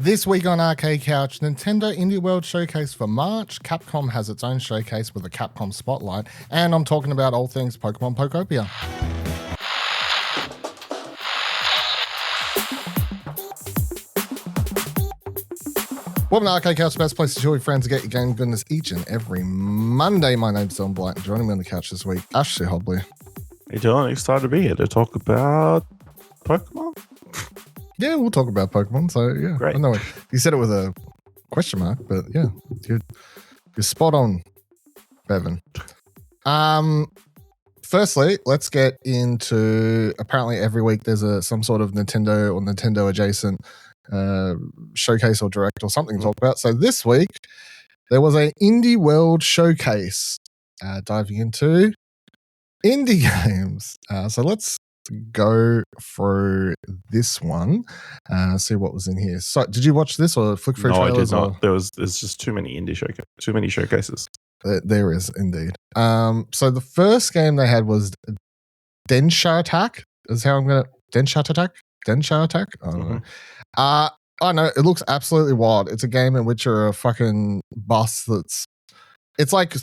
This week on Arcade Couch, Nintendo Indie World Showcase for March. Capcom has its own showcase with a Capcom Spotlight. And I'm talking about all things Pokémon Pokopia. Welcome to Arcade Couch, the best place to chill with friends and get your game goodness each and every Monday. My name's Dylan Blight, and joining me on the couch this week, Ashley Hobley. Hey Dylan, excited to be here to talk about Pokemon. Yeah, we'll talk about Pokemon. So yeah, great. I know you said it with a question mark, but yeah, you're spot on, Bevan. Firstly, let's get into. Apparently, every week there's some sort of Nintendo or Nintendo adjacent showcase or direct or something to talk about. So this week there was a Indie World Showcase diving into indie games. So let's go through this one, see what was in here. So did you watch this or flick through trailers? No, I did not. There's just too many showcases. There is indeed. So the first game they had was Densha Attack. Is how I'm gonna Densha Attack. I don't know. I know it looks absolutely wild. It's a game in which you're a fucking bus it's like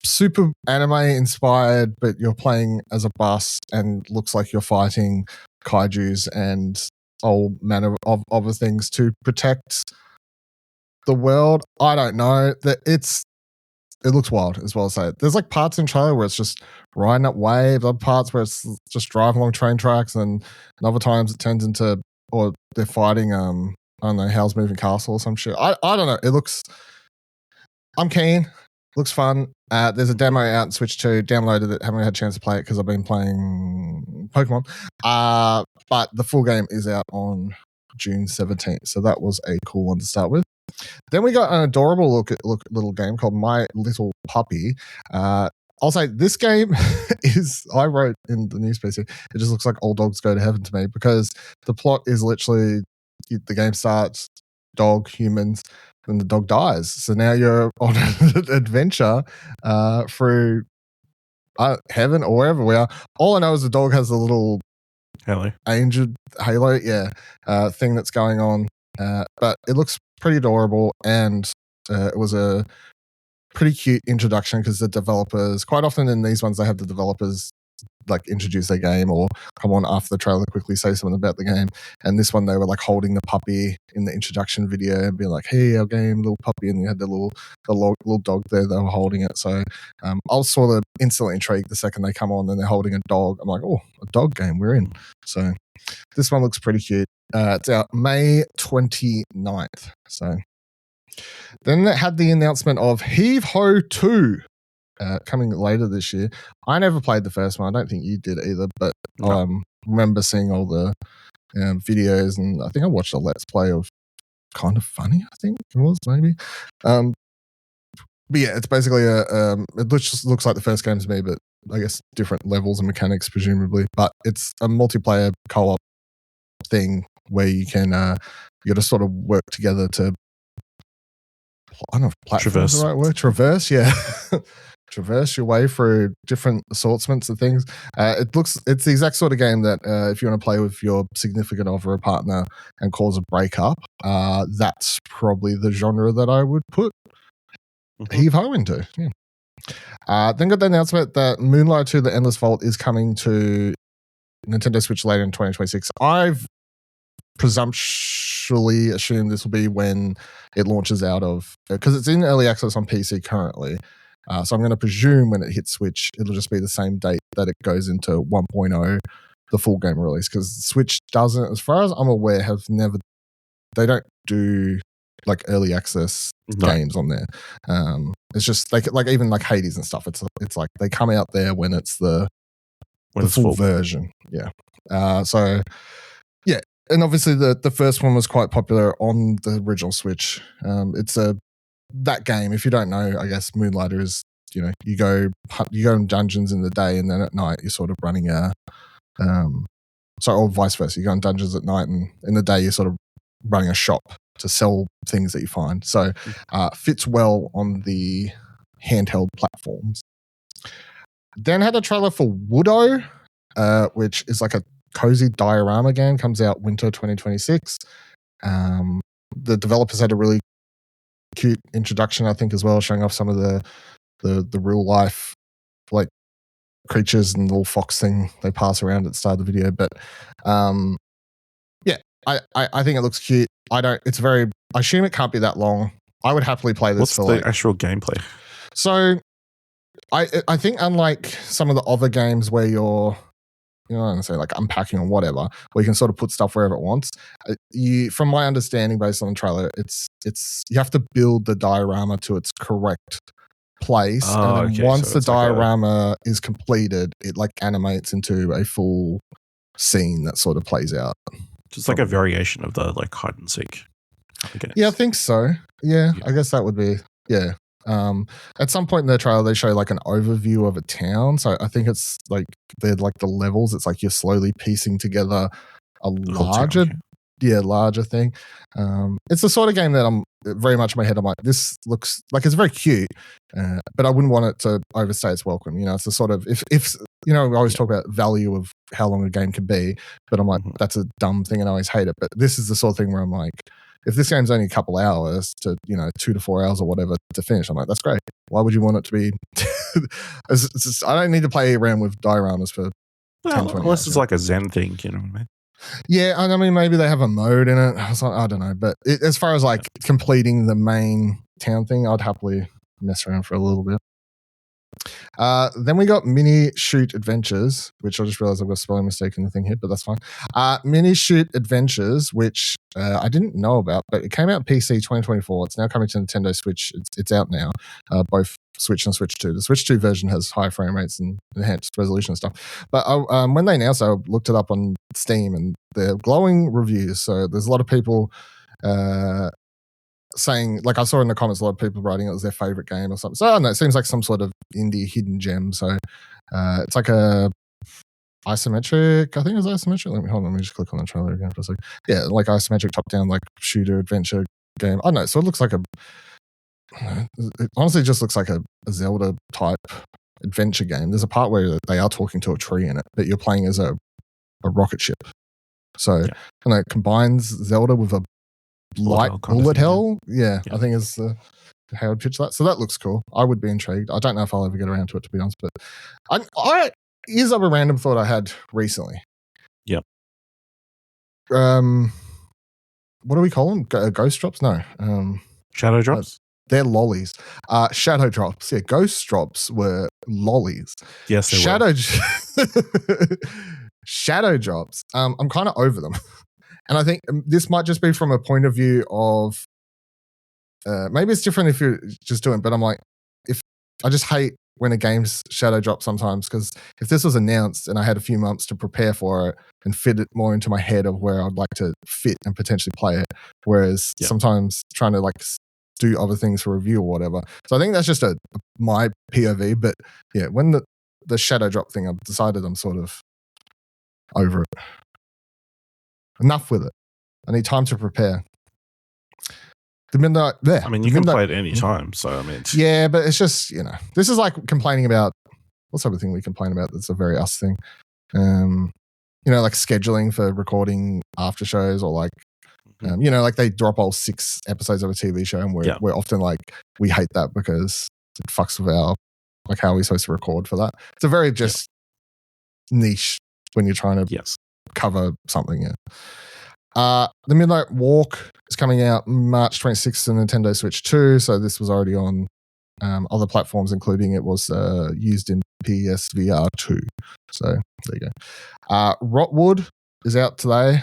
super anime inspired, but you're playing as a bus and looks like you're fighting kaijus and all manner of other things to protect the world. I don't know. It looks wild as well as say. There's like parts in trailer where it's just riding up waves, other parts where it's just driving along train tracks, and other times it turns into, or they're fighting I don't know, Howl's Moving Castle or some shit. I don't know. I'm keen. Looks fun. There's a demo out on Switch 2. Downloaded it. Haven't had a chance to play it because I've been playing Pokemon. But the full game is out on June 17th. So that was a cool one to start with. Then we got an adorable little game called My Little Puppy. I'll say this game is, I wrote in the news piece here, it just looks like All Dogs Go to Heaven to me, because the plot is literally the game starts, dog, humans, and the dog dies. So now you're on an adventure through heaven or wherever we are. All I know is the dog has a little angel halo, thing that's going on. But it looks pretty adorable, and it was a pretty cute introduction because the developers, quite often in these ones, they have the developers like introduce their game or come on after the trailer, quickly say something about the game. And this one, they were like holding the puppy in the introduction video and being like, "Hey, our game, little puppy," and you had the little dog there. They were holding it. So I was sort of instantly intrigued the second they come on and they're holding a dog. I'm like, oh, a dog game, we're in. So this one looks pretty cute. It's out May 29th. So then it had the announcement of Heave Ho 2 coming later this year. I never played the first one. I don't think you did either, but I remember seeing all the videos, and I think I watched a Let's Play of Kind of Funny, I think it was, maybe. But yeah, it's basically it just looks like the first game to me, but I guess different levels and mechanics, presumably. But it's a multiplayer co-op thing where you can you got to sort of work together to, I don't know if platform is the right word. Traverse, yeah. Traverse your way through different assortments of things. It's the exact sort of game that if you want to play with your significant other or partner and cause a breakup, that's probably the genre that I would put Heave Ho into. Yeah. Then got the announcement that Moonlighter 2: The Endless Vault is coming to Nintendo Switch later in 2026. I've presumptuously assumed this will be when it launches out of, because it's in early access on PC currently. So I'm going to presume when it hits Switch, it'll just be the same date that it goes into 1.0, the full game release, because Switch doesn't, as far as I'm aware, they don't do like early access games on there. It's just like even like Hades and stuff. It's like they come out there when it's the full version. Yeah. So yeah. And obviously the first one was quite popular on the original Switch. It's that game, if you don't know, I guess Moonlighter is, you go in dungeons in the day, and then at night you're sort of running or vice versa. You go in dungeons at night, and in the day you're sort of running a shop to sell things that you find. So fits well on the handheld platforms. Then had a trailer for Woodo, which is like a cozy diorama game, comes out winter 2026. The developers had a really cute introduction, I think, as well, showing off some of the real life like creatures and the little fox thing they pass around at the start of the video. But yeah, I think it looks cute. I assume it can't be that long. I would happily play this. What's the actual gameplay? So I think unlike some of the other games where you're, you know, I'm gonna say like unpacking or whatever, where you can sort of put stuff wherever it wants. From my understanding, based on the trailer, it's you have to build the diorama to its correct place, and then once the diorama is completed, it like animates into a full scene that sort of plays out. Just like a variation of the like hide and seek. Yeah, I think so. Yeah, I guess that would be at some point in the trailer they show like an overview of a town, so I think it's like they're like the levels. It's like you're slowly piecing together a larger thing. It's the sort of game that I'm very much in my head. I'm like, this looks like it's very cute, but I wouldn't want it to overstay its welcome. You know, it's the sort of if you know, we always talk about value of how long a game can be, but I'm like, that's a dumb thing and I always hate it. But this is the sort of thing where I'm like, if this game's only a couple hours to, you know, 2 to 4 hours or whatever to finish, I'm like, that's great. Why would you want it to be? I don't need to play around with dioramas for 10, 20 unless hours, it's like a Zen thing, you know what I mean? Yeah, I mean, maybe they have a mode in it. I don't know. But as far as like completing the main town thing, I'd happily mess around for a little bit. Then we got Mini Shoot Adventures, which I just realized I've got a spelling mistake in the thing here, but that's fine. Mini Shoot Adventures, which I didn't know about, but it came out PC 2024. It's now coming to Nintendo Switch. It's out now, both Switch and Switch 2. The Switch 2 version has high frame rates and enhanced resolution and stuff. But when they announced it, I looked it up on Steam, and they're glowing reviews. So there's a lot of people saying, like I saw in the comments, a lot of people writing it was their favorite game or something. So I don't know, it seems like some sort of indie hidden gem. So it's like a isometric, I think it's isometric. Let me just click on the trailer again for a second. Yeah, like isometric top-down, like shooter adventure game. I don't know, so it looks like it honestly just looks like a Zelda type adventure game. There's a part where they are talking to a tree in it, but you're playing as a rocket ship. So it combines Zelda with a light bullet hell. Yeah, I think is how I'd pitch that. So that looks cool. I would be intrigued. I don't know if I'll ever get around to it, to be honest, but here's a random thought I had recently. Yep. What do we call them? Ghost drops? No. Shadow drops? They're lollies. Shadow drops. Yeah, ghost drops were lollies. Yes, they were. Shadow drops. I'm kind of over them. And I think this might just be from a point of view of maybe it's different if you're just doing it, but I'm like, if I just hate when a game's shadow drops sometimes, because if this was announced and I had a few months to prepare for it and fit it more into my head of where I'd like to fit and potentially play it, whereas sometimes trying to like do other things for review or whatever. So I think that's just my POV, but yeah, when the shadow drop thing, I've decided I'm sort of over it. Enough with it. I need time to prepare. The midnight there. I mean, you can play it any time. So I mean, yeah, but it's just, you know, this is like complaining about what's other thing we complain about that's a very us thing. You know, like scheduling for recording after shows, or like you know, like they drop all 6 episodes of a TV show, and we're often like, we hate that because it fucks with our, like, how are we supposed to record for that? It's a very just niche when you're trying to cover something. The Midnight Walk is coming out March 26th on Nintendo Switch 2, so this was already on other platforms, including it was used in PSVR 2. So there you go. Rotwood is out today.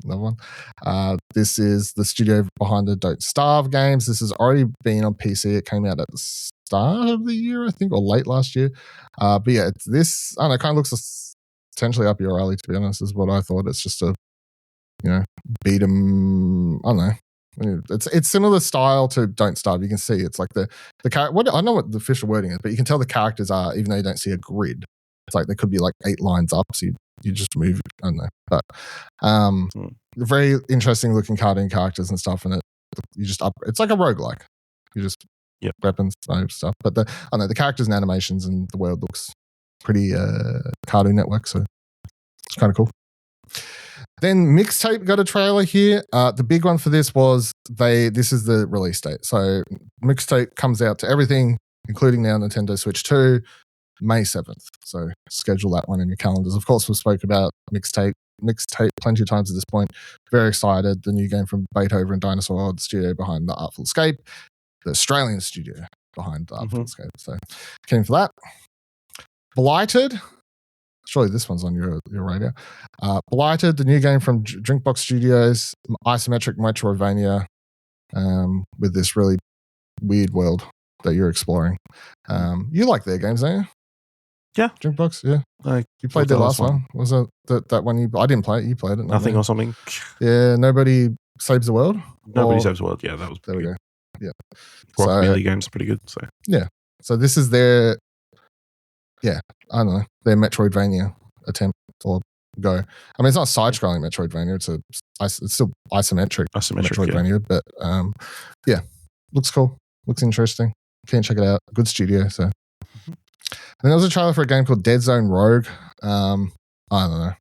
Another one. This is the studio behind the Don't Starve games. This has already been on PC. It came out at the start of the year, I think, or late last year. But yeah, this, I don't know, kind of looks potentially up your alley, to be honest, is what I thought. It's just a, you know, beat 'em. I don't know. It's similar style to Don't Starve. You can see it's like the character. I don't know what the official wording is, but you can tell the characters are, even though you don't see a grid. It's like they could be like 8 lines up, so you just move. I don't know, but very interesting looking cartoon characters and stuff. And you just up. It's like a roguelike. You just weapons stuff. But I don't know, the characters and animations and the world looks pretty Cartoon Network. So it's kind of cool. Then Mixtape got a trailer here. The big one for this was this is the release date. So Mixtape comes out to everything, including now Nintendo Switch 2, May 7th. So schedule that one in your calendars. Of course, we spoke about Mixtape plenty of times at this point. Very excited. The new game from Beethoven and Dinosaur World, the studio behind The Artful Escape, the Australian studio behind The Artful Escape. So keen for that. Blighted. Surely this one's on your radar. Blighted, the new game from Drinkbox Studios, isometric Metroidvania with this really weird world that you're exploring. You like their games, don't you? Yeah. Drinkbox, yeah. You played their last one. Was it that one I didn't play it. You played it. Nothing or something. Yeah, Nobody Saves the World? Nobody Saves the World. Yeah, that was there we go. Yeah. Rockabilly games are pretty good. So yeah. So this is their I don't know, their Metroidvania attempt or go. I mean, it's not side-scrolling Metroidvania. It's still isometric Metroidvania, but looks cool. Looks interesting. Can't check it out. Good studio. So, and there was a trailer for a game called Dead Zone Rogue. I don't know.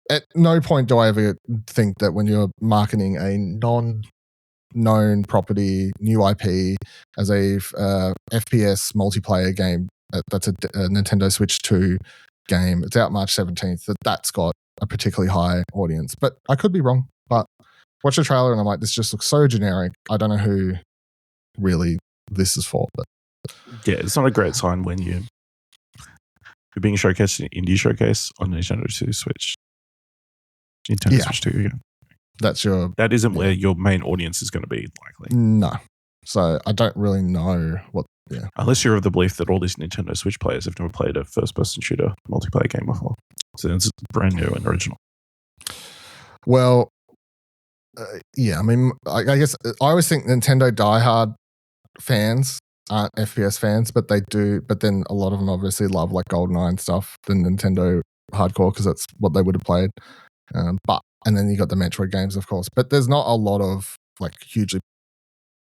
At no point do I ever think that when you're marketing a non-known property, new IP as a FPS multiplayer game that's a Nintendo Switch 2 game. It's out March 17th. That's got a particularly high audience, but I could be wrong. But watch the trailer and I'm like, this just looks so generic. I don't know who really this is for. But yeah, it's not a great sign when you're being showcased in Indie Showcase on Nintendo Switch. Switch 2 again. That isn't where your main audience is going to be, likely. No. So I don't really know what. Yeah. Unless you're of the belief that all these Nintendo Switch players have never played a first-person shooter multiplayer game before. So it's brand new and original. Well, I mean, I guess I always think Nintendo diehard fans aren't FPS fans, but they do. But then a lot of them obviously love like GoldenEye and stuff, the Nintendo hardcore, because that's what they would have played. And then you got the Metroid games, of course. But there's not a lot of like hugely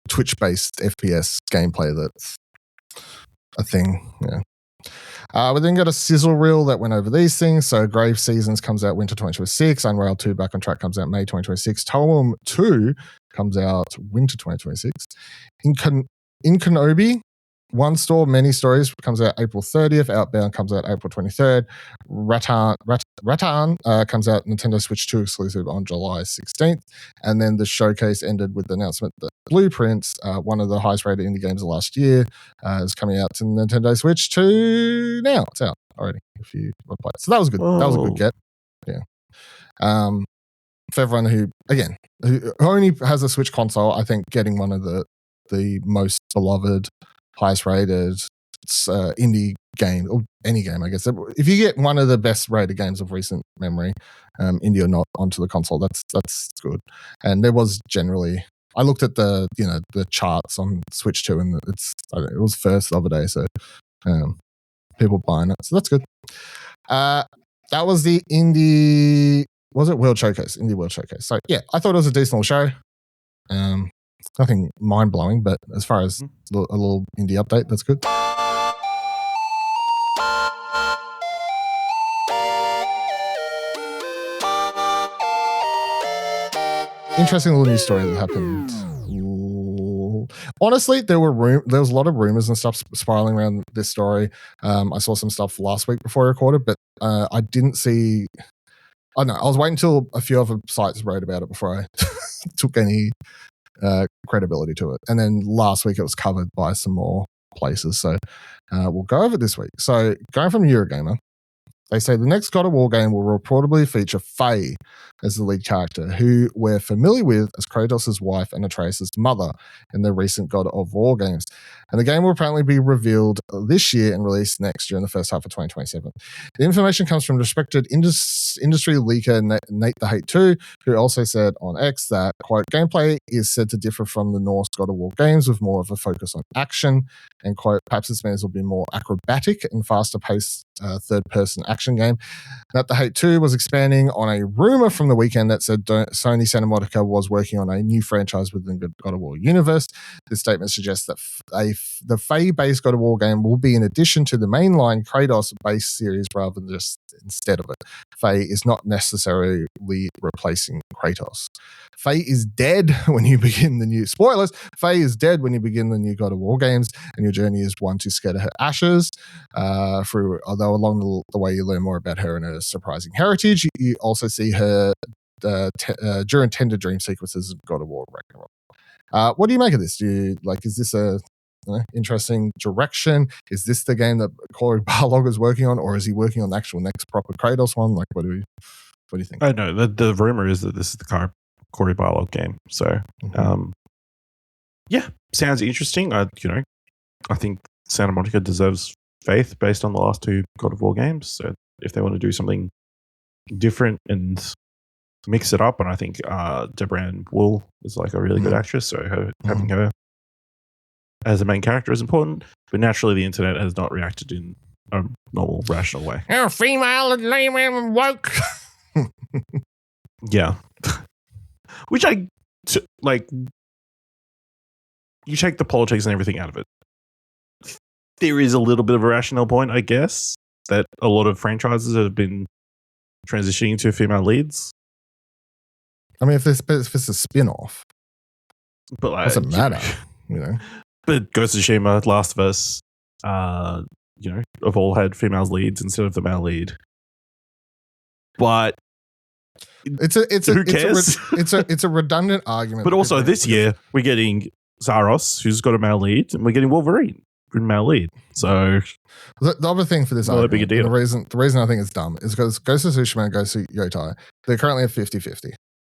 Twitch-based FPS gameplay that's a thing. Yeah. We then got a sizzle reel that went over these things. So Grave Seasons comes out winter 2026. Unrail 2 Back on Track comes out May 2026. Toem 2 comes out winter 2026. In Kenobi, One Store, Many Stories comes out April 30th. Outbound comes out April 23rd. Rattan comes out Nintendo Switch 2 exclusive on July 16th. And then the showcase ended with the announcement that Blueprints, one of the highest rated indie games of last year, is coming out to Nintendo Switch 2 now. It's out already if you want to play it. So that was good. Whoa. That was a good get. Yeah. For everyone who only has a Switch console, I think getting one of the most beloved, highest rated indie game, or any game, I guess. If you get one of the best rated games of recent memory, indie or not, onto the console, that's good. And there was generally, I looked at the charts on Switch 2, and it was first the other day, so people buying it, so that's good. That was the Indie World Showcase, Indie World Showcase. So yeah, I thought it was a decent little show. Nothing mind-blowing, but as far as a little indie update, that's good. Interesting little news story that happened. Honestly, there was a lot of rumors and stuff spiraling around this story. I saw some stuff last week before I recorded, but I didn't see... I don't know. I was waiting until a few other sites wrote about it before I took any credibility to it. And then last week it was covered by some more places. So we'll go over it this week. So going from Eurogamer, they say the next God of War game will reportedly feature Faye as the lead character, who we're familiar with as Kratos' wife and Atreus' mother in the recent God of War games. And the game will apparently be revealed this year and released next year in the first half of 2027. The information comes from respected industry leaker Nate the Hate 2, who also said on X that, quote, gameplay is said to differ from the Norse God of War games with more of a focus on action, and, quote, perhaps its means will be more acrobatic and faster-paced third-person action game. That the Hate 2 was expanding on a rumor from the weekend that said Sony Santa Monica was working on a new franchise within the God of War universe. This statement suggests that the Faye-based God of War game will be in addition to the mainline Kratos-based series rather than just instead of it. Faye is not necessarily replacing Kratos. Faye is dead when you begin the new... Spoilers! Faye is dead when you begin the new God of War games, and your journey is one to scatter her ashes. Although along the way you learn more about her and her surprising heritage, you also see her during tender dream sequences of God of War Ragnarok. What do you make of this? Is this a interesting direction? Is this the game that Corey Barlog is working on, or is he working on the actual next proper Kratos one? What do you think? I know the rumor is that this is the Corey Barlog game. So, sounds interesting. I think Santa Monica deserves faith based on the last two God of War games. So if they want to do something different and mix it up, and I think Debran Wool is like a really good actress, so having her as a main character is important. But naturally, the internet has not reacted in a normal, rational way. Oh, female and woke. Yeah. Which you take the politics and everything out of it. There is a little bit of a rational point, I guess, that a lot of franchises have been transitioning to female leads. I mean, if this is a spin-off, but doesn't matter, But Ghost of Tsushima, Last of Us, have all had females leads instead of the male lead. But who cares? It's a redundant argument. But also this year we're getting Zaros, who's got a male lead, and we're getting Wolverine with a male lead. So the other thing for this argument, big a deal. The reason I think it's dumb is because Ghost of Tsushima and Ghost of Yotai, they're currently at 50-50.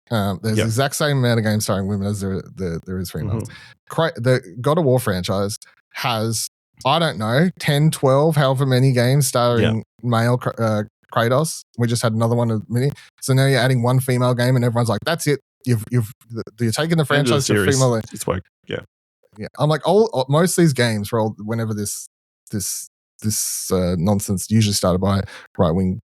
There's the exact same amount of games starring women as there is females. The God of War franchise has, I don't know, 10, 12, however many games starring male Kratos. We just had another one of many. So now you're adding one female game, and everyone's like, "That's it. You're taking the franchise to female." It's like, yeah. I'm like, most of these games, whenever this nonsense usually started by right wing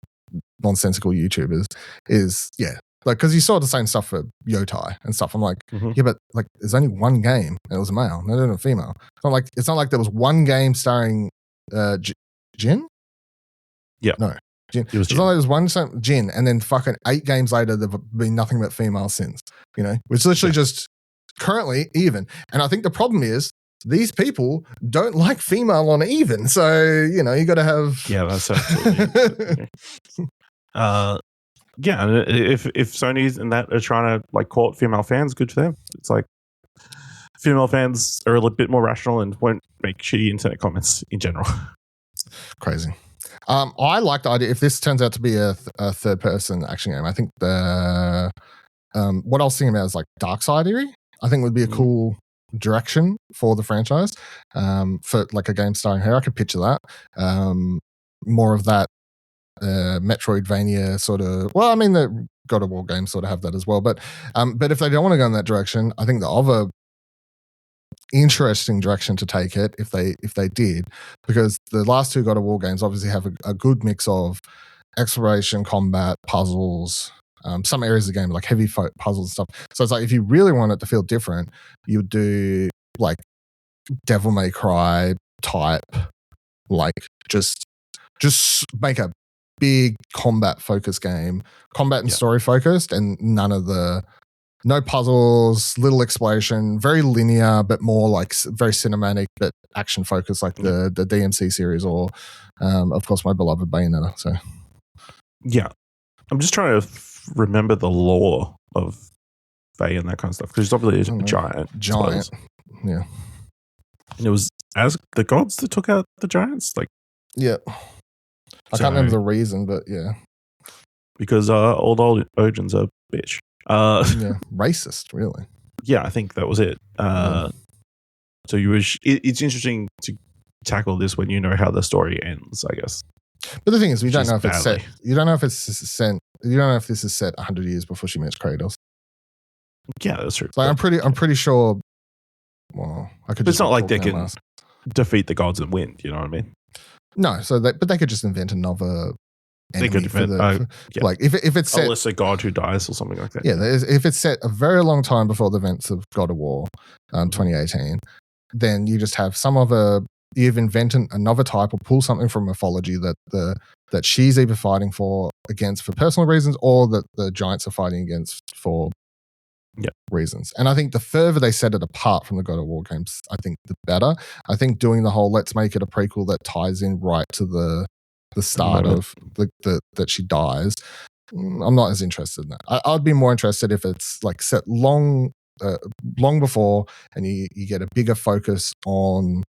nonsensical YouTubers, because you saw the same stuff for Yotai and stuff. I'm like, but there's only one game and it was a male, not a female. It's not like there was one game starring Jin. Yeah, no. Jin. It was Jin. Like there's one Jin, and then fucking 8 games later, there've been nothing but female since. Which literally just currently even. And I think the problem is these people don't like female on even. So you got to have. Yeah, that's absolutely. Yeah, and if Sony's and that are trying to court female fans, good for them. It's like female fans are a little bit more rational and won't make shitty internet comments in general. Crazy. I like the idea. If this turns out to be a third-person action game, I think what I was thinking about is Darksidey. I think would be a cool direction for the franchise. For a game starring her, I could picture that. More of that Metroidvania sort of. Well, I mean the God of War games sort of have that as well. But if they don't want to go in that direction, I think the other interesting direction to take it if they did, because the last two God of War games obviously have a good mix of exploration, combat, puzzles, some areas of the game like heavy puzzles and stuff. So it's if you really want it to feel different, you would do Devil May Cry type, just make a big combat focused game, combat and story focused, and no puzzles, little exploration, very linear, but more very cinematic, but action focused, the DMC series, or of course my beloved Bayonetta. So, yeah, I'm just trying to remember the lore of Faye and that kind of stuff because she's obviously a giant. Yeah. And it was as the gods that took out the giants, yeah. I can't remember the reason, but yeah, because all the Ojins are bitch. Racist, really. Yeah, I think that was it. So it's interesting to tackle this when you know how the story ends, I guess. But the thing is, we don't know if it's set. You don't know if it's set. You don't know if this is set 100 years before she meets Kratos. Yeah, that's true. I'm pretty sure. Well, I could. But it's not like they can defeat the gods and win. You know what I mean? No, but they could just invent another enemy for the like if it's set, unless a god who dies or something like that. Yeah, if it's set a very long time before the events of God of War 2018, then you just have you've invented another type or pull something from mythology that she's either fighting for personal reasons or that the giants are fighting against for reasons. And I think the further they set it apart from the God of War games, I think the better. I think doing the whole let's make it a prequel that ties in right to the start of that she dies, I'm not as interested in that. I'd be more interested if it's like set long before and you get a bigger focus on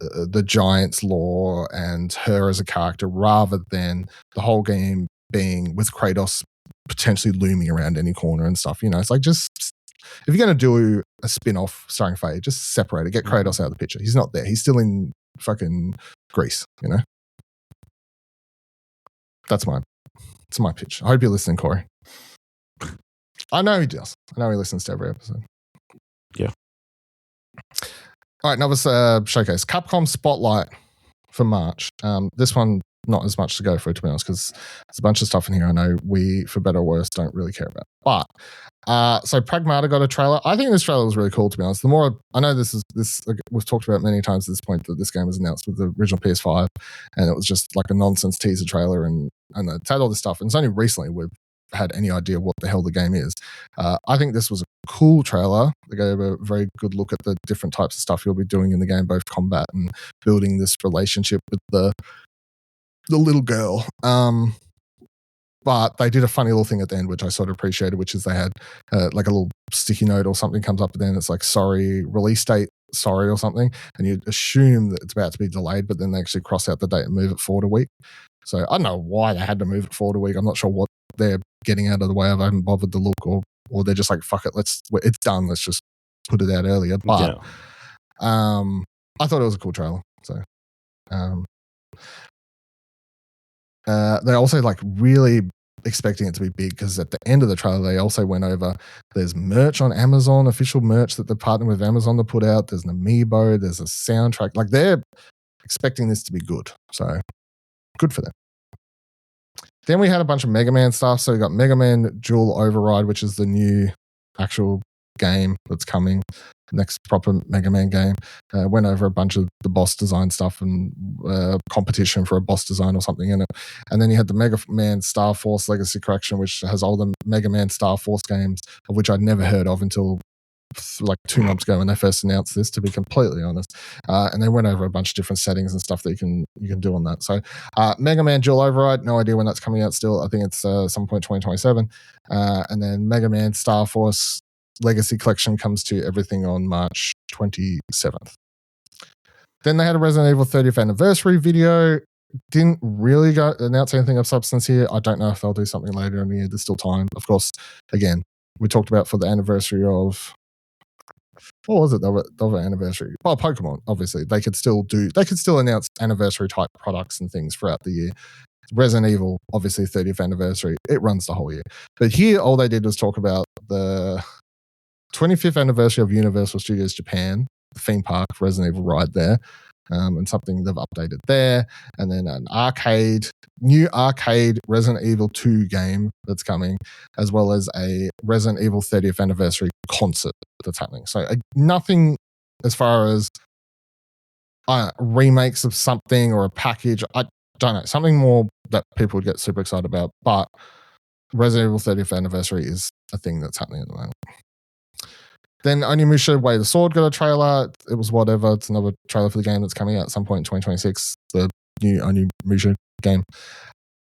the giant's lore and her as a character rather than the whole game being with Kratos potentially looming around any corner and stuff. It's like, just if you're going to do a spin-off starring Faye, just separate it. Get Kratos out of the picture. He's not there. He's still in fucking Greece, It's my pitch. I hope you're listening, Corey. I know he does. I know he listens to every episode. Yeah. All right, another showcase. Capcom Spotlight for March. This one, not as much to go through, to be honest, because there's a bunch of stuff in here I know we, for better or worse, don't really care about. But so Pragmata got a trailer. I think this trailer was really cool, to be honest. The more I know, this we've talked about many times at this point that this game was announced with the original PS5, and it was just like a nonsense teaser trailer, and it had all this stuff. And it's only recently we've had any idea what the hell the game is. I think this was a cool trailer. They gave a very good look at the different types of stuff you'll be doing in the game, both combat and building this relationship with the little girl. But they did a funny little thing at the end, which I sort of appreciated, which is they had like a little sticky note or something comes up, and then it's like, sorry, release date, sorry, or something. And you assume that it's about to be delayed, but then they actually cross out the date and move it forward a week. So I don't know why they had to move it forward a week. I'm not sure what they're getting out of the way of. I haven't bothered to look, or they're just like, fuck it, it's done. Let's just put it out earlier. But I thought it was a cool trailer. So they're also like really expecting it to be big, because at the end of the trailer they also went over there's merch on Amazon, official merch that they're partnering with Amazon to put out. There's an amiibo, there's a soundtrack. Like, they're expecting this to be good. So good for them. Then we had a bunch of Mega Man stuff. So we got Mega Man Dual Override, which is the new actual game that's coming, next proper Mega Man game. Went over a bunch of the boss design stuff and competition for a boss design or something in it. And then you had the Mega Man Star Force Legacy Collection, which has all the Mega Man Star Force games, of which I'd never heard of until like 2 months ago when they first announced this, to be completely honest. And they went over a bunch of different settings and stuff that you can do on that. So Mega Man Dual Override, no idea when that's coming out still. I think it's some point 2027. And then Mega Man Star Force Legacy Collection comes to everything on March 27th. Then they had a Resident Evil 30th anniversary video. Didn't really announce anything of substance here. I don't know if they'll do something later in the year. There's still time. Of course, again, we talked about for the anniversary of, what was it? The anniversary. Well, Pokemon, obviously. They could still announce anniversary type products and things throughout the year. Resident Evil, obviously 30th anniversary. It runs the whole year. But here, all they did was talk about the 25th anniversary of Universal Studios Japan, the theme park, Resident Evil ride there, and something they've updated there. And then an new arcade Resident Evil 2 game that's coming, as well as a Resident Evil 30th anniversary concert that's happening. So nothing as far as remakes of something or a package. I don't know, something more that people would get super excited about. But Resident Evil 30th anniversary is a thing that's happening at the moment. Then Onimusha Way of the Sword got a trailer. It was whatever. It's another trailer for the game that's coming out at some point in 2026. The new Onimusha game.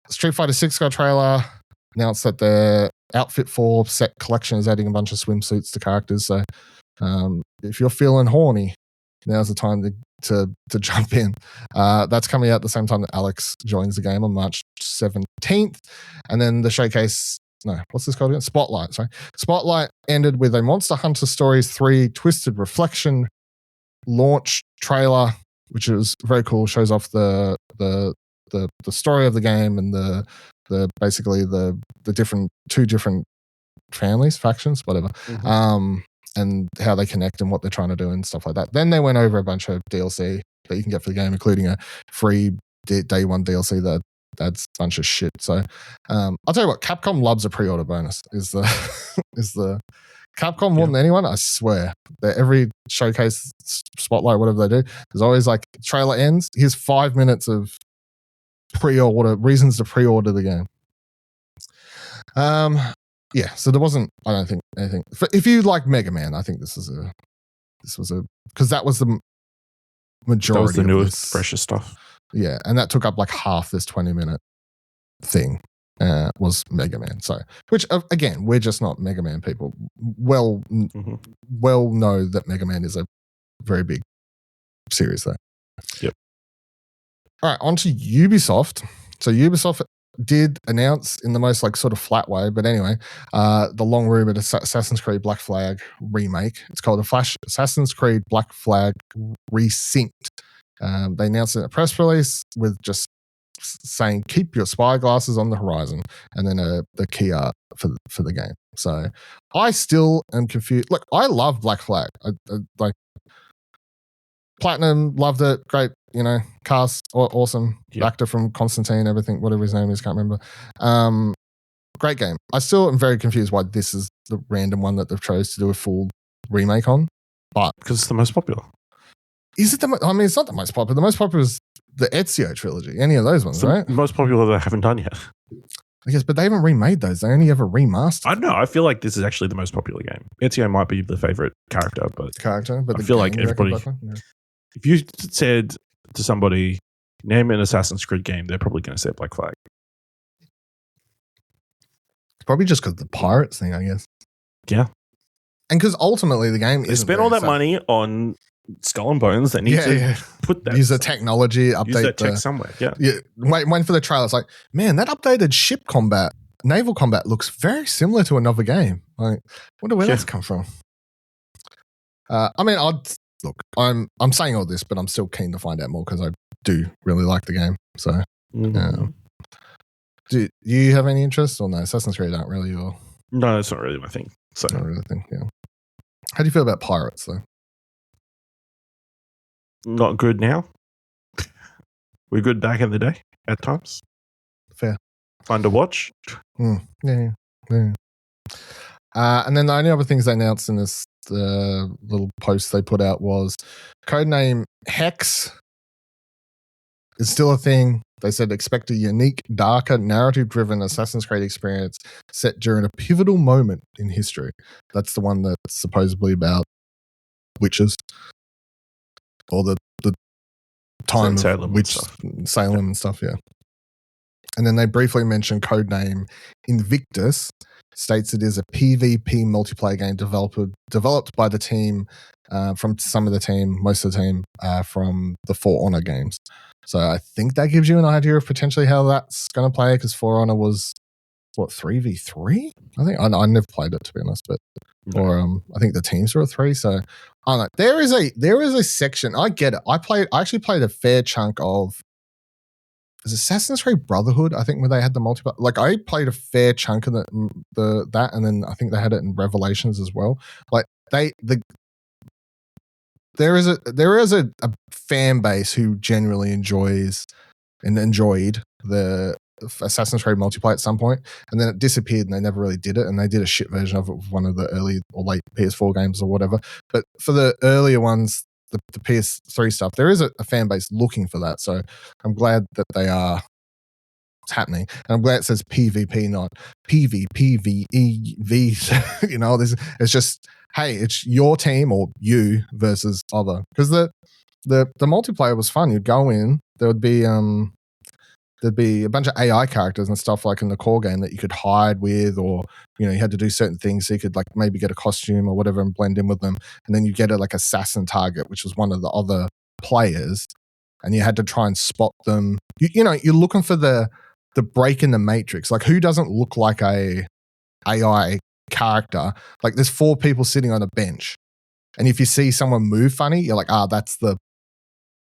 Street Fighter 6 got a trailer. Announced that their Outfit 4 set collection is adding a bunch of swimsuits to characters. So if you're feeling horny, now's the time to jump in. That's coming out at the same time that Alex joins the game on March 17th. And then the showcase... No, what's this called again? Spotlight, sorry. Spotlight ended with a Monster Hunter Stories 3 Twisted Reflection launch trailer, which is very cool. Shows off the story of the game and the basically the different two different factions, whatever. Mm-hmm. And how they connect and what they're trying to do and stuff like that. Then they went over a bunch of DLC that you can get for the game, including a free day one DLC that That's a bunch of shit. So I'll tell you what, Capcom loves a pre-order bonus. Is the Capcom more than anyone? I swear. That every showcase, spotlight, whatever they do, there's always like trailer ends. Here's 5 minutes of pre-order reasons to pre-order the game. Yeah. So there wasn't. I don't think anything. If you like Mega Man, I think this was a because that was the majority. That was the newest, freshest stuff. Yeah, and that took up like half this 20-minute thing. Was Mega Man. So, which again, we're just not Mega Man people. Well know that Mega Man is a very big series, though. Yep. All right, on to Ubisoft. So Ubisoft did announce in the most like sort of flat way, but anyway, the long rumored Assassin's Creed Black Flag remake. It's called Assassin's Creed Black Flag Resynced. They announced it in a press release with just saying keep your spy glasses on the horizon, and then the key art for the game. So I still am confused. Look, I love Black Flag. I like Platinum, loved it. Great, cast, awesome. Yep. Actor from Constantine, everything, whatever his name is, can't remember. Great game. I still am very confused why this is the random one that they've chose to do a full remake on. But because it's the most popular. Is it I mean, it's not the most popular. The most popular is the Ezio trilogy. Any of those ones, right? The most popular they haven't done yet. Yes, but they haven't remade those. They only ever remastered. I don't know. I feel like this is actually the most popular game. Ezio might be the favorite character, but I feel like everybody. Yeah. If you said to somebody, name an Assassin's Creed game, they're probably going to say Black Flag. Probably just because the pirates thing, I guess. Yeah. And because ultimately the game they spent all that money on Skull and Bones. They need to put that. Use the technology, update use that tech somewhere. Yeah. Wait for the trailer. It's like, man, that updated ship combat, naval combat looks very similar to another game. Like, wonder where that's come from. I mean, I'm saying all this, but I'm still keen to find out more because I do really like the game. So, do you have any interest or no? Assassin's Creed aren't really your. No, it's not really my thing. So, not really thing. Yeah. How do you feel about pirates though? Not good now. We're good back in the day at times. Fair. Fun to watch. Yeah. And then the only other things they announced in this little post they put out was codename Hex is still a thing. They said expect a unique, darker, narrative-driven Assassin's Creed experience set during a pivotal moment in history. That's the one that's supposedly about witches. Or the time of Salem and stuff, yeah. And then they briefly mentioned codename Invictus, states it is a PvP multiplayer game developed by the team, from most of the team, from the For Honor games. So I think that gives you an idea of potentially how that's going to play, because For Honor was, 3v3? I think I never played it, to be honest, but I think the teams were 3. So I don't know. There is a section. I get it. I actually played a fair chunk of Assassin's Creed Brotherhood. I think where they had the multiplayer. Like I played a fair chunk of that, and then I think they had it in Revelations as well. Like there is a fan base who generally enjoyed the Assassin's Creed multiplayer at some point, and then it disappeared and they never really did it, and they did a shit version of it with one of the early or late PS4 games or whatever. But for the earlier ones, the PS3 stuff, there is a fan base looking for that. So I'm glad that they are happening. And I'm glad it says PvP, not PvPvEV. This it's just, hey, it's your team or you versus other. Because the multiplayer was fun. You'd go in, there'd be a bunch of AI characters and stuff like in the core game that you could hide with, or you had to do certain things so you could like maybe get a costume or whatever and blend in with them, and then you get a like assassin target, which was one of the other players, and you had to try and spot them. You're looking for the break in the matrix. Like who doesn't look like a AI character? Like there's 4 people sitting on a bench, and if you see someone move funny, you're like, that's the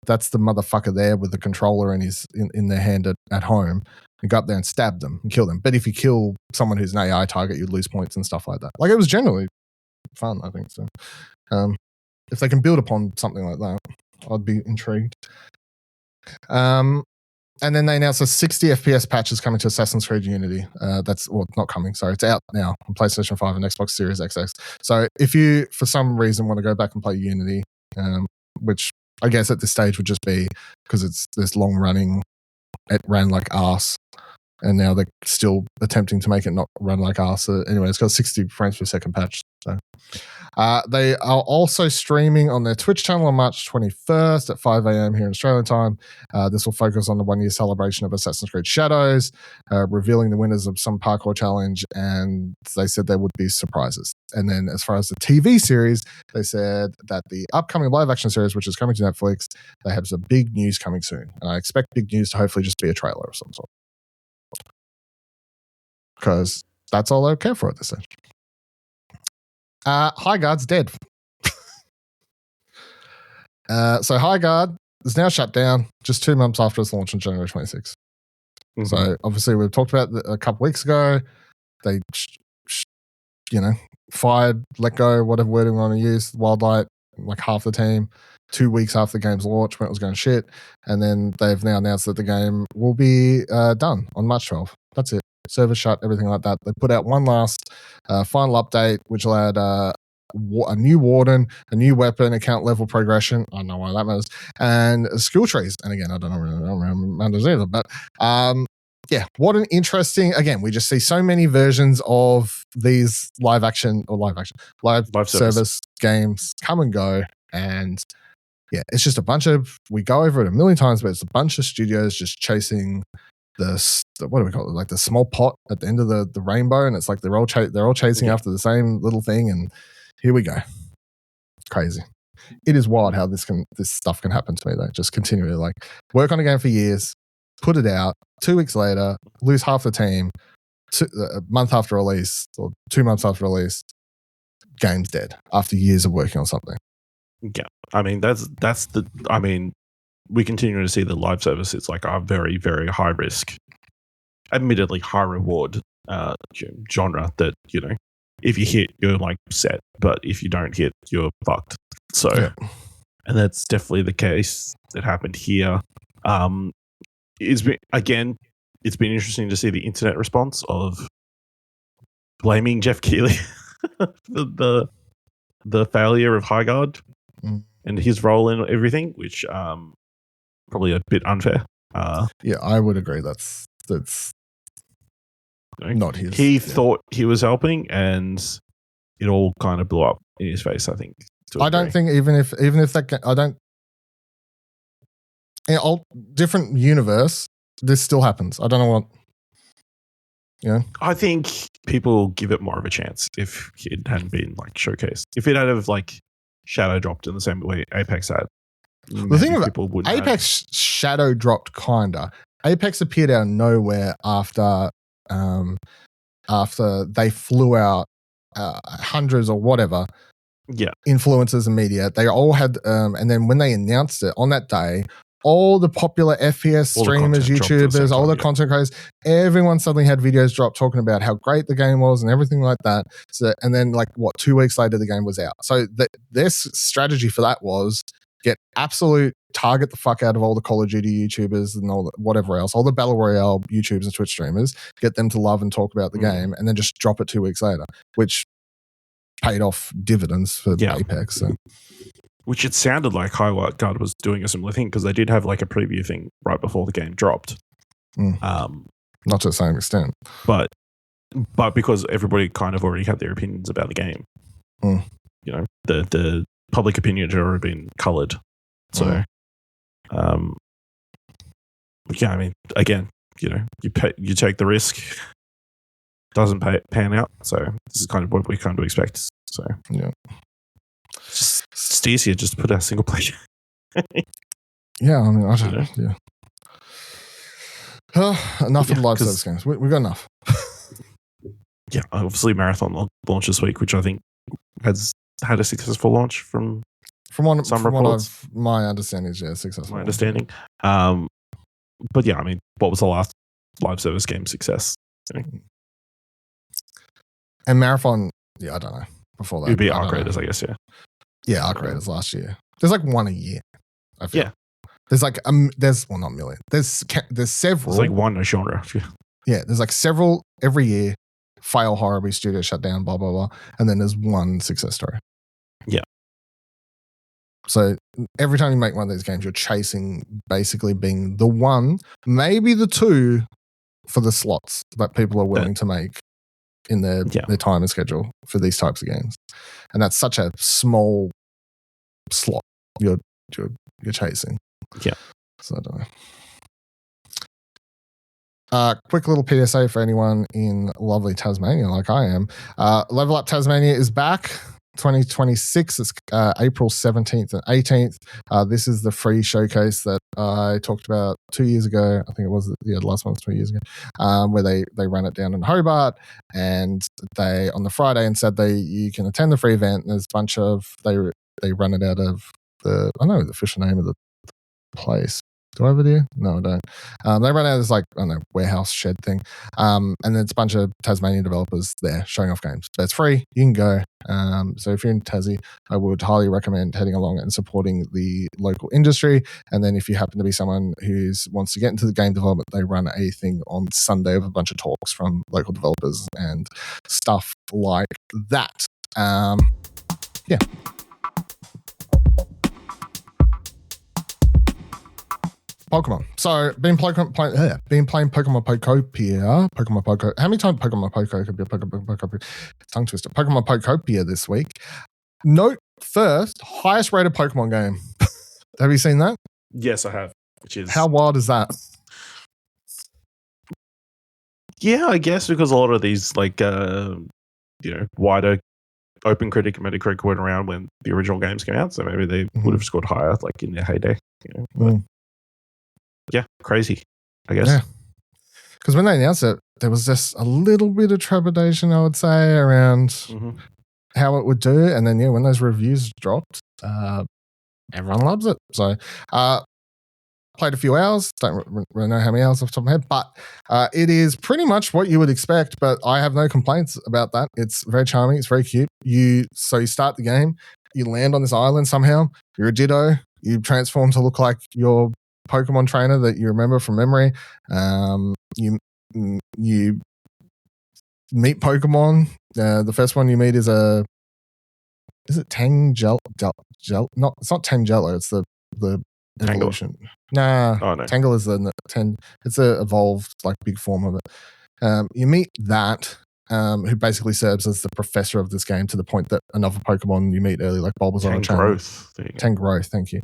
motherfucker there with the controller in their hand at home. You go up there and stab them and kill them. But if you kill someone who's an AI target, you'd lose points and stuff like that. Like it was generally fun, I think. So if they can build upon something like that, I'd be intrigued. And then they announced a 60 FPS patch is coming to Assassin's Creed Unity. Not coming. Sorry, it's out now on PlayStation 5 and Xbox Series XX. So if you, for some reason, want to go back and play Unity, which I guess at this stage would just be because it's this long running, it ran like arse, and now they're still attempting to make it not run like arse. So anyway, it's got 60 frames per second patch. So they are also streaming on their Twitch channel on March 21st at 5 a.m. here in Australian time. This will focus on the one-year celebration of Assassin's Creed Shadows, revealing the winners of some parkour challenge, and they said there would be surprises. And then as far as the TV series, they said that the upcoming live-action series, which is coming to Netflix, they have some big news coming soon. And I expect big news to hopefully just be a trailer of some sort. Because that's all I care for at this stage. Highguard's dead. So Highguard is now shut down just 2 months after its launch on January 26th. Mm-hmm. So obviously we've talked about a couple weeks ago. They, fired, let go, whatever wording we want to use, Wildlight, like half the team, 2 weeks after the game's launch when it was going shit. And then they've now announced that the game will be done on March 12th. That's it. Server shut, everything like that. They put out one last final update, which allowed a new warden, a new weapon, account level progression. I don't know why that matters, and skill trees. And again, I don't remember either. But what an interesting. Again, we just see so many versions of these live service games come and go, and it's just a bunch of. We go over it a million times, but it's a bunch of studios just chasing the what do we call it? Like the small pot at the end of the rainbow, and it's like they're all chasing after the same little thing, and here we go. Crazy. It is wild how this stuff can happen to me though. Just continually like work on a game for years, put it out, 2 weeks later, lose half the team, a month after release or 2 months after release, game's dead after years of working on something. Yeah, I mean we continue to see the live service. It's like a very, very high risk, admittedly high reward genre that, if you hit, you're like set, but if you don't hit, you're fucked. So, and that's definitely the case that happened here. It's been interesting to see the internet response of blaming Jeff Keighley for the failure of Highguard and his role in everything, which probably a bit unfair. I would agree. That's not his. He thought he was helping, and it all kind of blew up in his face. I think. I don't think even if that I don't. In a different universe, this still happens. I don't know what. Yeah, I think people give it more of a chance if it hadn't been like showcased. If it had have like shadow dropped in the same way Apex had. The thing about Apex shadow dropped kinda. Apex appeared out of nowhere after they flew out hundreds or whatever influencers and media. They all had and then when they announced it on that day, all the popular FPS streamers, YouTubers, all the content creators, everyone suddenly had videos drop talking about how great the game was and everything like that. So, and then 2 weeks later the game was out. So their strategy for that was target the fuck out of all the Call of Duty YouTubers and all whatever else, all the Battle Royale YouTubers and Twitch streamers, get them to love and talk about the game, and then just drop it 2 weeks later, which paid off dividends for Apex. So. Which it sounded like Highguard was doing a similar thing because they did have like a preview thing right before the game dropped. Not to the same extent. But because everybody kind of already had their opinions about the game. The public opinion had already been coloured. So, I mean, again, you take the risk, doesn't pan out. So this is kind of what we kind of expect. So it's easier just to put out single player. Yeah, I mean, I don't know. Yeah. Enough of the live service games. We've got enough. Yeah, obviously Marathon launched this week, which I think has had a successful launch from some reports. My understanding is successful. My understanding. But yeah, I mean, what was the last live service game success? And Marathon, I don't know. Before that, it'd be Arc Raiders, I guess. Yeah, Arc Raiders last year. There's like one a year. I feel. Yeah, There's like not a million. There's several. It's like one genre. Yeah, there's like several every year. Fail horribly, studio shut down, blah blah blah, and then there's one success story. Yeah. So every time you make one of these games, you're chasing basically being the one, maybe the two, for the slots that people are willing to make in their time and schedule for these types of games, and that's such a small slot you're chasing. Yeah. So I don't know. Quick little PSA for anyone in lovely Tasmania like I am. Level Up Tasmania is back. 2026. It's April 17th and 18th. This is the free showcase that I talked about 2 years ago. I think it was last month, 2 years ago, where they ran it down in Hobart, and they on the Friday and Saturday you can attend the free event. And there's a bunch of they run it out of the official name of the place. Do I have it here? No, I don't. They run out as warehouse shed thing. And then it's a bunch of Tasmanian developers there showing off games. But it's free. You can go. So if you're in Tassie, I would highly recommend heading along and supporting the local industry. And then if you happen to be someone who wants to get into the game development, they run a thing on Sunday with a bunch of talks from local developers and stuff like that. Yeah. Pokemon. So, been playing Pokemon Pokopia. How many times Pokemon Pokopia? Tongue twister. Pokemon Pokopia this week. Note first, highest rated Pokemon game. Have you seen that? Yes, I have. Which is how wild is that? Yeah, I guess because a lot of these wider Open Critic and Metacritic weren't around when the original games came out, so maybe they would have scored higher, in their heyday. But yeah, crazy, I guess. Yeah. Because when they announced it, there was just a little bit of trepidation, I would say, around how it would do. And then, when those reviews dropped, everyone loves it. So, played a few hours. Don't really know how many hours off the top of my head, but it is pretty much what you would expect. But I have no complaints about that. It's very charming. It's very cute. You start the game. You land on this island somehow. You're a Ditto. You transform to look like your Pokemon trainer that you remember from memory. You meet Pokemon. The first one you meet is it Tangela? No, it's not Tangela. It's the evolution. Nah, oh, no. Tangle is it's a evolved big form of it. You meet that. Who basically serves as the professor of this game to the point that another Pokemon you meet early, like Bulbasaur, Tangrowth, thank you.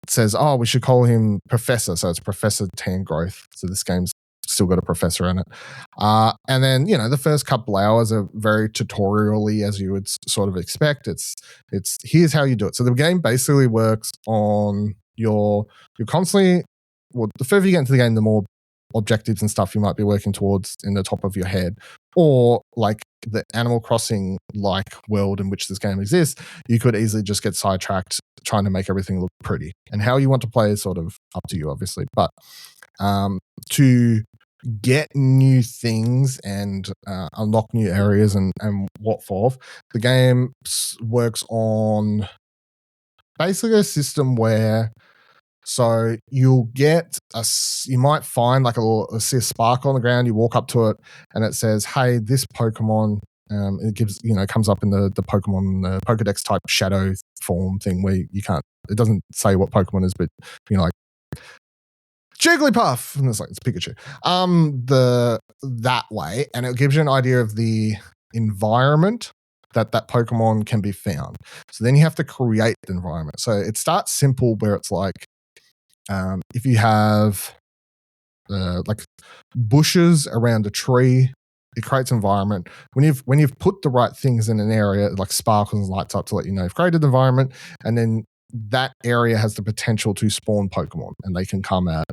Says, we should call him Professor. So it's Professor Tangrowth. So this game's still got a professor in it. And then, the first couple hours are very tutorially, as you would sort of expect. It's here's how you do it. So the game basically works on you're constantly, the further you get into the game, the more objectives and stuff you might be working towards in the top of your head, or the Animal Crossing world in which this game exists, you could easily just get sidetracked trying to make everything look pretty. And how you want to play is sort of up to you, obviously. But to get new things and unlock new areas and what forth, the game works on basically a system where you'll get you might find see a sparkle on the ground. You walk up to it and it says, "Hey, this Pokemon." It gives comes up in the Pokemon Pokedex type shadow form thing where you can't. It doesn't say what Pokemon is, but Jigglypuff, and it's Pikachu. That way, and it gives you an idea of the environment that Pokemon can be found. So then you have to create the environment. So it starts simple where it's if you have bushes around a tree, it creates an environment. When you've put the right things in an area, it sparkles and lights up to let you know you've created the environment, and then that area has the potential to spawn Pokemon, and they can come at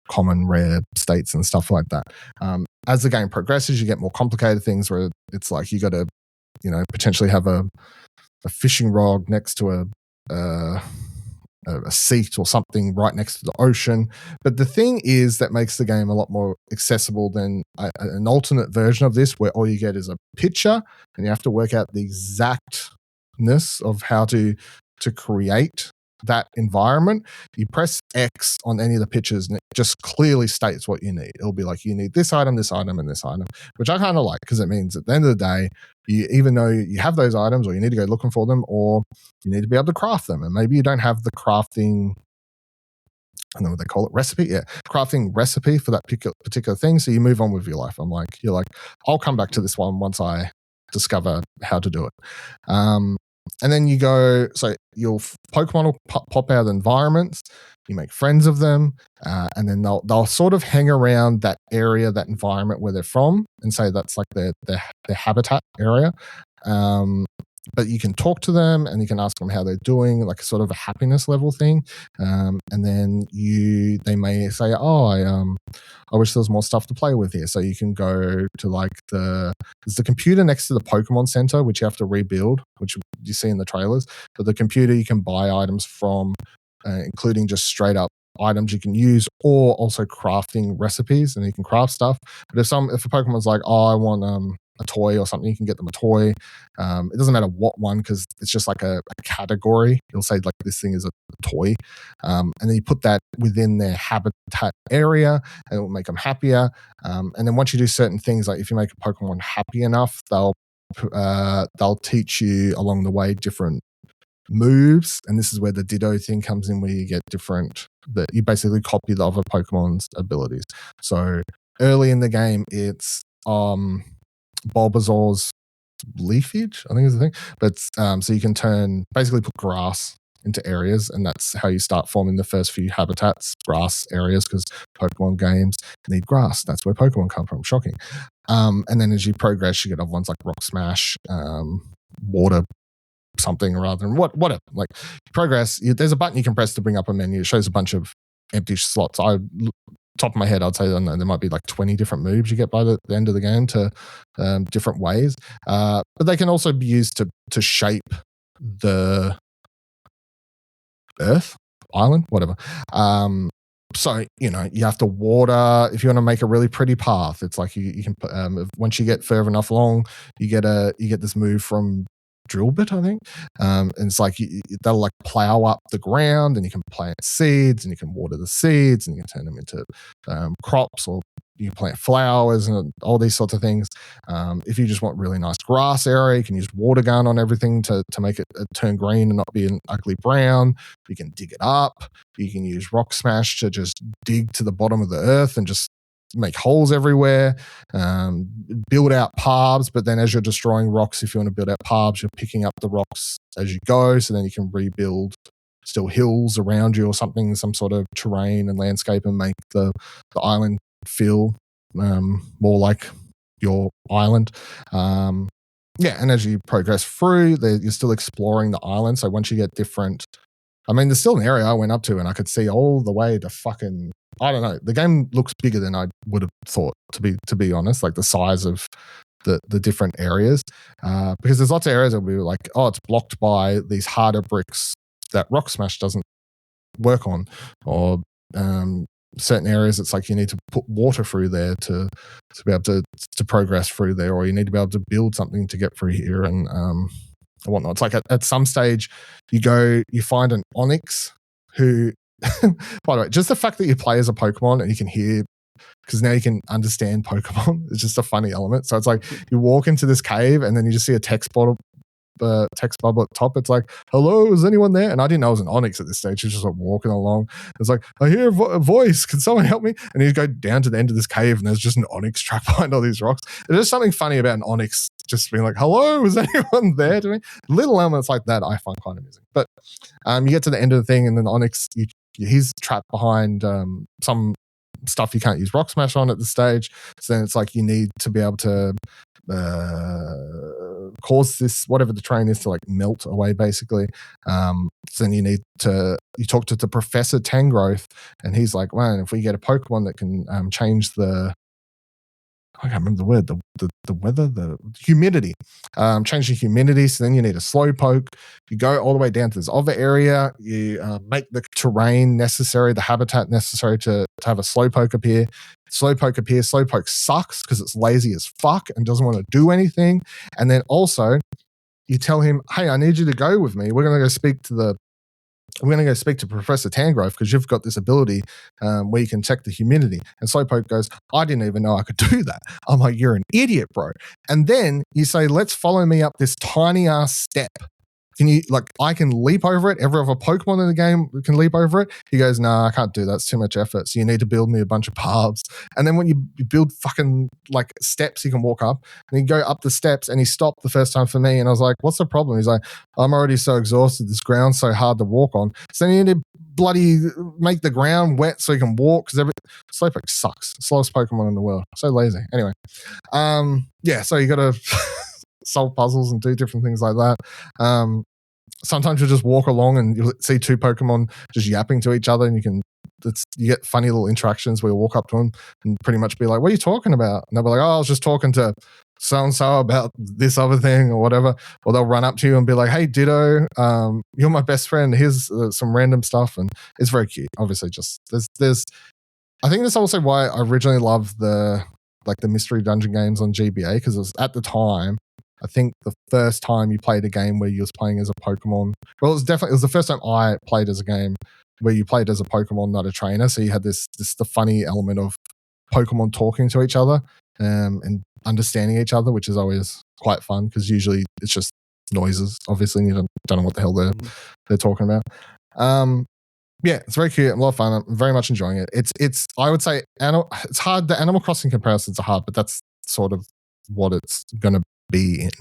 common, rare states and stuff like that. As the game progresses, you get more complicated things where it's you got to, potentially have a fishing rod next to a seat or something right next to the ocean. But the thing is that makes the game a lot more accessible than an alternate version of this where all you get is a picture and you have to work out the exactness of how to create that environment, you press X on any of the pictures and it just clearly states what you need. It'll be like, you need this item, and this item, which I kind of like because it means at the end of the day, you even though you have those items or you need to go looking for them or you need to be able to craft them, and maybe you don't have the crafting, I don't know what they call it, recipe, crafting recipe for that particular thing, so you move on with your life. You're like, I'll come back to this one once I discover how to do it. And then you go, so your Pokemon will pop out of environments, you make friends of them, and then they'll sort of hang around that area, that environment where they're from, and say that's like their habitat area. But you can talk to them and you can ask them how they're doing, like a sort of a happiness level thing. And then they may say, I wish there was more stuff to play with here. So you can go to like there's the computer next to the Pokemon Center, which you have to rebuild, which you see in the trailers. But the computer you can buy items from, including just straight up items you can use, or also crafting recipes, and you can craft stuff. But if a Pokemon's like, I want a toy or something, you can get them a toy. It doesn't matter what one, because it's just like a category. You'll say like this thing is a toy, and then you put that within their habitat area, and it will make them happier. And then once you do certain things, like if you make a Pokemon happy enough, they'll teach you along the way different moves, and this is where the Ditto thing comes in, where you get you basically copy the other Pokemon's abilities. So early in the game, it's Bulbasaur's leafage, I think is the thing. But so you can basically put grass into areas, and that's how you start forming the first few habitats, grass areas, because Pokemon games need grass. That's where Pokemon come from. Shocking. And then as you progress, you get other ones like Rock Smash, Water something rather than whatever. Like progress, there's a button you can press to bring up a menu. It shows a bunch of empty slots. Top of my head, I'd say there might be like 20 different moves you get by the end of the game to different ways. But they can also be used to shape the earth, island, whatever. So, you have to water. If you want to make a really pretty path, it's like you can put, once you get further enough along, you get this move from drill bit, I think. And it's like they'll like plow up the ground, and you can plant seeds, and you can water the seeds, and you can turn them into crops, or you can plant flowers and all these sorts of things. If you just want really nice grass area, you can use water gun on everything to make it turn green and not be an ugly brown. You can dig it up. You can use Rock Smash to just dig to the bottom of the earth and just make holes everywhere, build out paths, but then as you're destroying rocks, if you want to build out paths, you're picking up the rocks as you go, so then you can rebuild still hills around you or something, some sort of terrain and landscape, and make the island feel more like your island. And as you progress through, you're still exploring the island, so once you get different, there's still an area I went up to and I could see all the way to fucking, I don't know. The game looks bigger than I would have thought, to be honest, like the size of the different areas. Because there's lots of areas that will be like, it's blocked by these harder bricks that Rock Smash doesn't work on. Or certain areas, it's like you need to put water through there to be able to progress through there, or you need to be able to build something to get through here and whatnot. It's like at some stage you find an Onyx who, by the way, just the fact that you play as a Pokemon and you can hear, because now you can understand Pokemon, it's just a funny element. So it's like you walk into this cave and then you just see a text bubble at the top. It's like, hello, is anyone there? And I didn't know it was an Onyx at this stage. It's just like walking along. It's like, I hear a voice. Can someone help me? And you go down to the end of this cave and there's just an Onyx trapped behind all these rocks. There's just something funny about an Onyx just being like, hello, is anyone there to me? Little elements like that I find kind of amusing. But you get to the end of the thing and then the Onyx, he's trapped behind some stuff you can't use Rock Smash on at this stage. So then it's like you need to be able to cause this, whatever the terrain is, to like melt away basically. So then you talk to the Professor Tangrowth, and he's like, man, if we get a Pokemon that can change I can't remember the word, the weather, the humidity. Change the humidity, so then you need a Slowpoke. You go all the way down to this other area, you make the terrain necessary, the habitat necessary to have a Slowpoke appear. Slowpoke appears, Slowpoke sucks because it's lazy as fuck and doesn't want to do anything. And then also, you tell him, hey, I need you to go with me. We're going to go speak to we're going to go speak to Professor Tangrove because you've got this ability where you can check the humidity. And Slowpoke goes, I didn't even know I could do that. I'm like, you're an idiot, bro. And then you say, let's follow me up this tiny ass step. Can you, like, I can leap over it. Every other Pokemon in the game can leap over it. He goes, nah, I can't do that. It's too much effort. So you need to build me a bunch of paths. And then when you build fucking like steps, you can walk up and you go up the steps and he stopped the first time for me. And I was like, what's the problem? He's like, I'm already so exhausted. This ground's so hard to walk on. So then you need to bloody make the ground wet so you can walk because Slowpoke sucks. Slowest Pokemon in the world. So lazy. Anyway. Yeah, so you got to solve puzzles and do different things like that. Sometimes you just walk along and you'll see two Pokemon just yapping to each other, and you get funny little interactions where you walk up to them and pretty much be like, what are you talking about? And they'll be like, oh, I was just talking to so-and-so about this other thing or whatever. Or they'll run up to you and be like, hey, Ditto, you're my best friend. Here's some random stuff. And it's very cute. Obviously, just there's I think that's also why I originally loved the mystery dungeon games on GBA, because it was at the time, I think the first time you played a game where you was playing as a Pokemon. Well, it was the first time I played as a game where you played as a Pokemon, not a trainer. So you had the funny element of Pokemon talking to each other and understanding each other, which is always quite fun because usually it's just noises. Obviously, you don't know what the hell they're talking about. Yeah, it's very cute. A lot of fun. I'm very much enjoying it. It's I would say it's hard. The Animal Crossing comparisons are hard, but that's sort of what it's going to be in.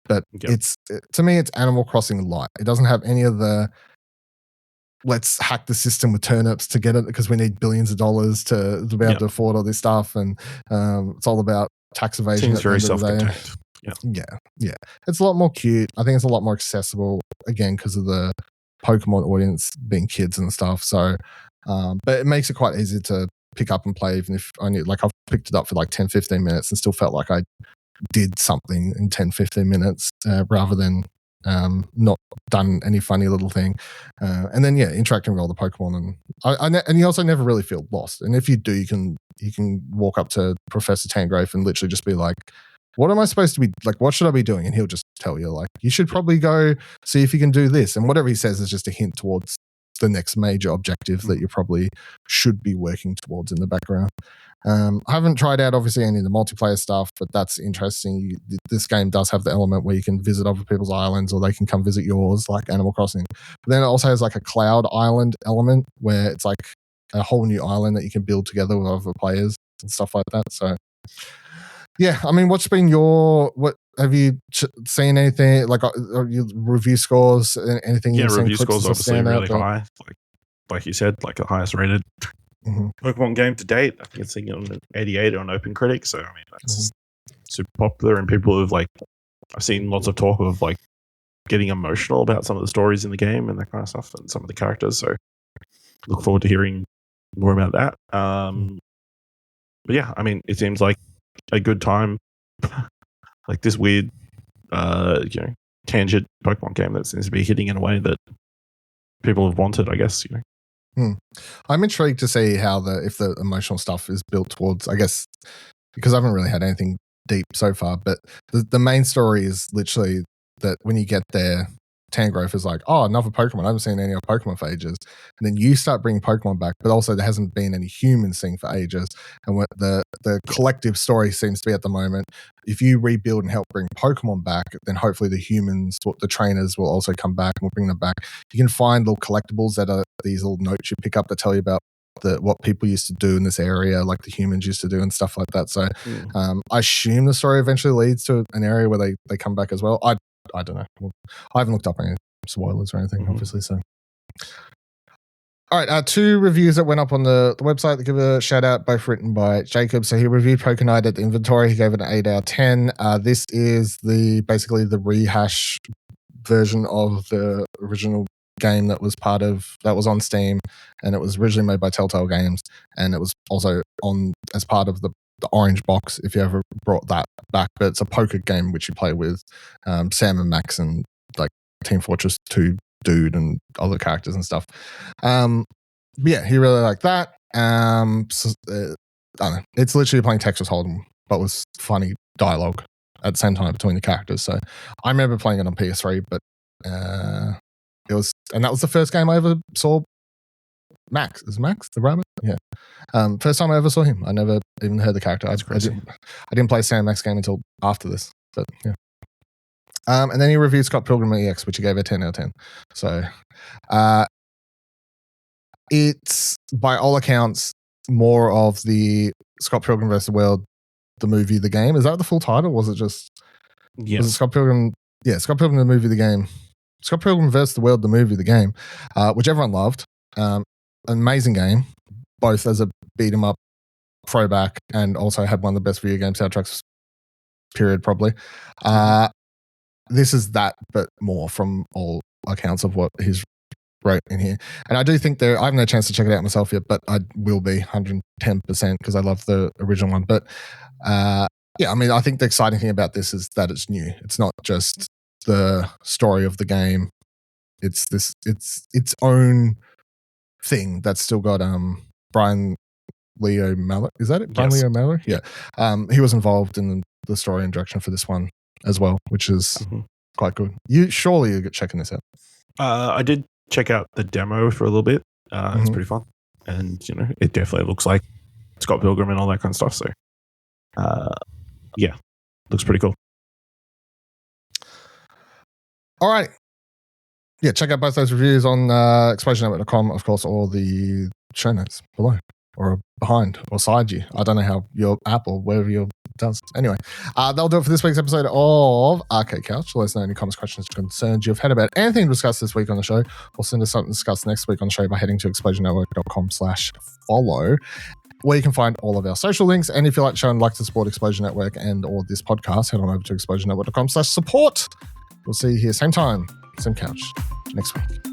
But to me, it's Animal Crossing light. It doesn't have any of the let's hack the system with turnips to get it because we need billions of dollars to be able to afford all this stuff. And it's all about tax evasion. Seems very self-contained. Yeah. It's a lot more cute. I think it's a lot more accessible, again, because of the Pokemon audience being kids and stuff. So, but it makes it quite easy to pick up and play, even if I need, like, I've picked it up for like 10, 15 minutes and still felt like I did something in 10, 15 minutes rather than not done any funny little thing. And then, interacting with all the Pokemon. And you also never really feel lost. And if you do, you can walk up to Professor Tangrove and literally just be like, what am I supposed to be, like, what should I be doing? And he'll just tell you, like, you should probably go see if you can do this. And whatever he says is just a hint towards the next major objective that you probably should be working towards in the background. I haven't tried out, obviously, any of the multiplayer stuff, but that's interesting. This game does have the element where you can visit other people's islands or they can come visit yours, like Animal Crossing. But then it also has like a cloud island element where it's like a whole new island that you can build together with other players and stuff like that. So, yeah, I mean, what have you seen anything like your review scores? Anything? Yeah, review scores obviously really high. Like you said, like the highest rated Pokemon game to date. I think it's sitting on an 88 on OpenCritic. So I mean, that's super popular, and people have I've seen lots of talk of like getting emotional about some of the stories in the game and that kind of stuff, and some of the characters. So look forward to hearing more about that. But yeah, I mean, it seems like a good time, like this weird, tangent Pokemon game that seems to be hitting in a way that people have wanted, I guess. I'm intrigued to see how if the emotional stuff is built towards, I guess, because I haven't really had anything deep so far, but the main story is literally that when you get there, Tangrove is like, oh, another Pokemon. I haven't seen any other Pokemon for ages. And then you start bringing Pokemon back, but also there hasn't been any humans seen for ages. And what the collective story seems to be at the moment, if you rebuild and help bring Pokemon back, then hopefully the humans, the trainers will also come back and we'll bring them back. You can find little collectibles that are these little notes you pick up that tell you about what people used to do in this area, like the humans used to do and stuff like that. So I assume the story eventually leads to an area where they come back as well. I don't know. I haven't looked up any spoilers or anything, obviously. So, all right, 2 reviews that went up on the website that give a shout out, both written by Jacob. So he reviewed Pokémon at the inventory. He gave it an 8 out of 10. This is basically the rehash version of the original game that was on Steam, and it was originally made by Telltale Games, and it was also on as part of the orange box, if you ever brought that back. But it's a poker game which you play with Sam and Max and like Team Fortress 2 dude and other characters and stuff. Yeah, he really liked that. I don't know. It's literally playing Texas Hold'em, but with funny dialogue at the same time between the characters. So I remember playing it on PS3, but and that was the first game I ever saw. Max is Max the rabbit? Yeah. First time I ever saw him. I never even heard the character. I didn't play Sam Max game until after this. But yeah. And then he reviewed Scott Pilgrim EX, which he gave a 10 out of 10. So it's by all accounts more of the Scott Pilgrim vs. the World, the movie, the game. Is that the full title? Was it just was it Scott Pilgrim? Yeah, Scott Pilgrim the movie, the game. Scott Pilgrim vs. the World, the movie, the game, which everyone loved. Amazing game, both as a beat 'em up throwback and also had one of the best video game soundtracks, period, probably. This is that, but more from all accounts of what he's wrote in here. And I do think I haven't had a chance to check it out myself yet, but I will be 110% because I love the original one. But yeah, I mean, I think the exciting thing about this is that it's new. It's not just the story of the game. It's its own thing that's still got Brian Lee O'Malley. Is that it? Brian Lee O'Malley? Yeah. He was involved in the story and direction for this one as well, which is quite good. You're checking this out. I did check out the demo for a little bit. It's pretty fun. And, it definitely looks like Scott Pilgrim and all that kind of stuff. So, yeah, looks pretty cool. All right. Yeah, check out both those reviews on explosionnetwork.com, of course, or the show notes below or behind or side you. I don't know how your app or wherever your does. Anyway, that'll do it for this week's episode of Arcade Couch. Let us know any comments, questions, concerns you've had about anything discussed this week on the show, or send us something to discuss next week on the show by heading to explosionnetwork.com/follow, where you can find all of our social links. And if you like the show and like to support Explosion Network and or this podcast, head on over to explosionnetwork.com/support. We'll see you here same time, same couch next week.